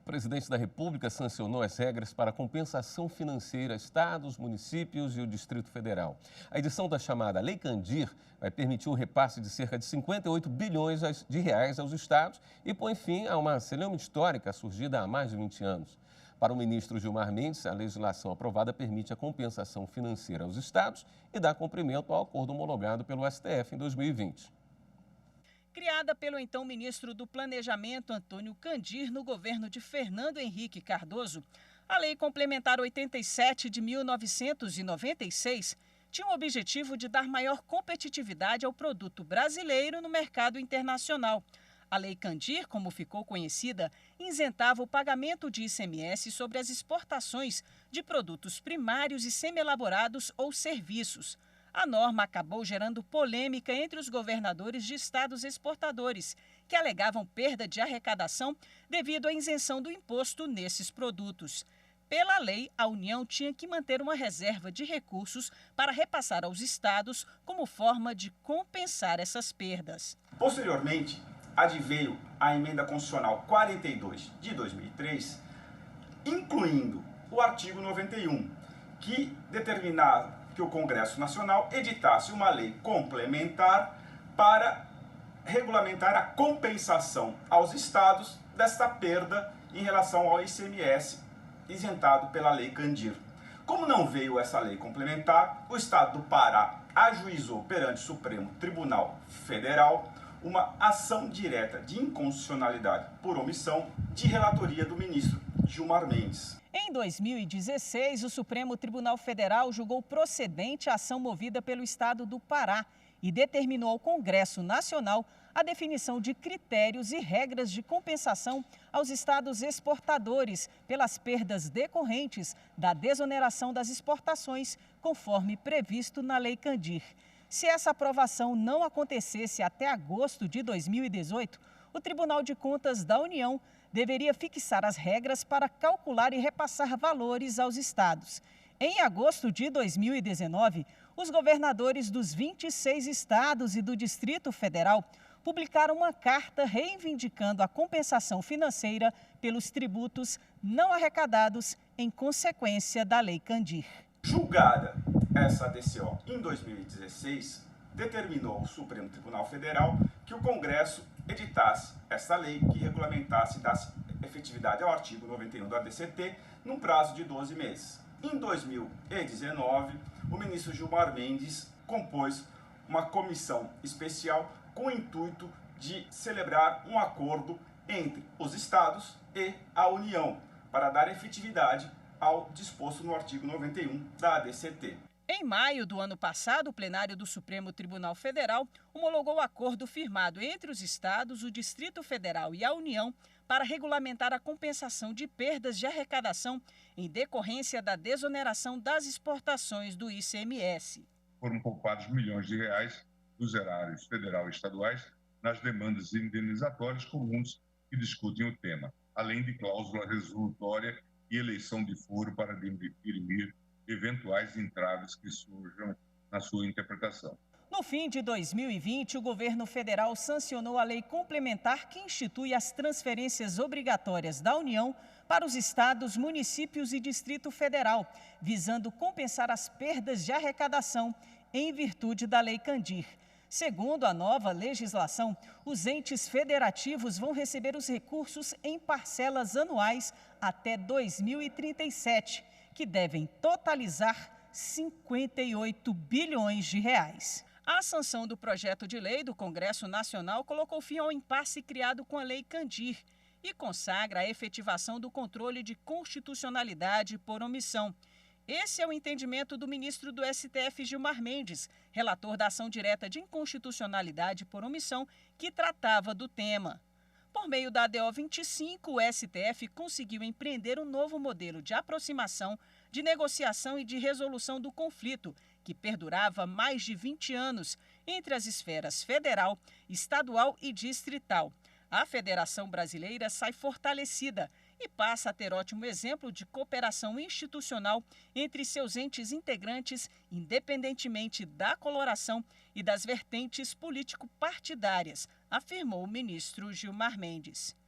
O presidente da República sancionou as regras para compensação financeira a estados, municípios e o Distrito Federal. A edição da chamada Lei Candir vai permitir o repasse de cerca de 58 bilhões de reais aos estados e põe fim a uma celeuma histórica surgida há mais de 20 anos. Para o ministro Gilmar Mendes, a legislação aprovada permite a compensação financeira aos estados e dá cumprimento ao acordo homologado pelo STF em 2020. Criada pelo então ministro do Planejamento, Antônio Candir, no governo de Fernando Henrique Cardoso, a Lei Complementar 87 de 1996 tinha o objetivo de dar maior competitividade ao produto brasileiro no mercado internacional. A Lei Candir, como ficou conhecida, isentava o pagamento de ICMS sobre as exportações de produtos primários e semi-elaborados ou serviços. A norma acabou gerando polêmica entre os governadores de estados exportadores, que alegavam perda de arrecadação devido à isenção do imposto nesses produtos. Pela lei, a União tinha que manter uma reserva de recursos para repassar aos estados como forma de compensar essas perdas. Posteriormente, adveio a Emenda Constitucional 42 de 2003, incluindo o artigo 91, que determinava que o Congresso Nacional editasse uma lei complementar para regulamentar a compensação aos estados desta perda em relação ao ICMS isentado pela Lei Candir. Como não veio essa lei complementar, o estado do Pará ajuizou perante o Supremo Tribunal Federal uma ação direta de inconstitucionalidade por omissão de relatoria do ministro Gilmar Mendes. Em 2016, o Supremo Tribunal Federal julgou procedente a ação movida pelo estado do Pará e determinou ao Congresso Nacional a definição de critérios e regras de compensação aos estados exportadores pelas perdas decorrentes da desoneração das exportações, conforme previsto na Lei Candir. Se essa aprovação não acontecesse até agosto de 2018, o Tribunal de Contas da União deveria fixar as regras para calcular e repassar valores aos estados. Em agosto de 2019, os governadores dos 26 estados e do Distrito Federal publicaram uma carta reivindicando a compensação financeira pelos tributos não arrecadados em consequência da Lei Candir. Julgada essa DCO em 2016, determinou o Supremo Tribunal Federal que o Congresso editasse essa lei que regulamentasse e desse efetividade ao artigo 91 do ADCT num prazo de 12 meses. Em 2019, o ministro Gilmar Mendes compôs uma comissão especial com o intuito de celebrar um acordo entre os estados e a União para dar efetividade ao disposto no artigo 91 da ADCT. Em maio do ano passado, o plenário do Supremo Tribunal Federal homologou o acordo firmado entre os estados, o Distrito Federal e a União para regulamentar a compensação de perdas de arrecadação em decorrência da desoneração das exportações do ICMS. Foram poupados milhões de reais dos erários federal e estaduais nas demandas indenizatórias comuns que discutem o tema, além de cláusula resolutória e eleição de foro para dirimir eventuais entraves que surjam na sua interpretação. No fim de 2020, o governo federal sancionou a lei complementar que institui as transferências obrigatórias da União para os estados, municípios e Distrito Federal, visando compensar as perdas de arrecadação em virtude da Lei Candir. Segundo a nova legislação, os entes federativos vão receber os recursos em parcelas anuais até 2037, que devem totalizar 58 bilhões de reais. A sanção do projeto de lei do Congresso Nacional colocou fim ao impasse criado com a Lei Candir e consagra a efetivação do controle de constitucionalidade por omissão. Esse é o entendimento do ministro do STF, Gilmar Mendes, relator da ação direta de inconstitucionalidade por omissão, que tratava do tema. Por meio da ADO 25, o STF conseguiu empreender um novo modelo de aproximação, de negociação e de resolução do conflito, que perdurava mais de 20 anos entre as esferas federal, estadual e distrital. A Federação Brasileira sai fortalecida e passa a ter ótimo exemplo de cooperação institucional entre seus entes integrantes, independentemente da coloração e das vertentes político-partidárias, afirmou o ministro Gilmar Mendes.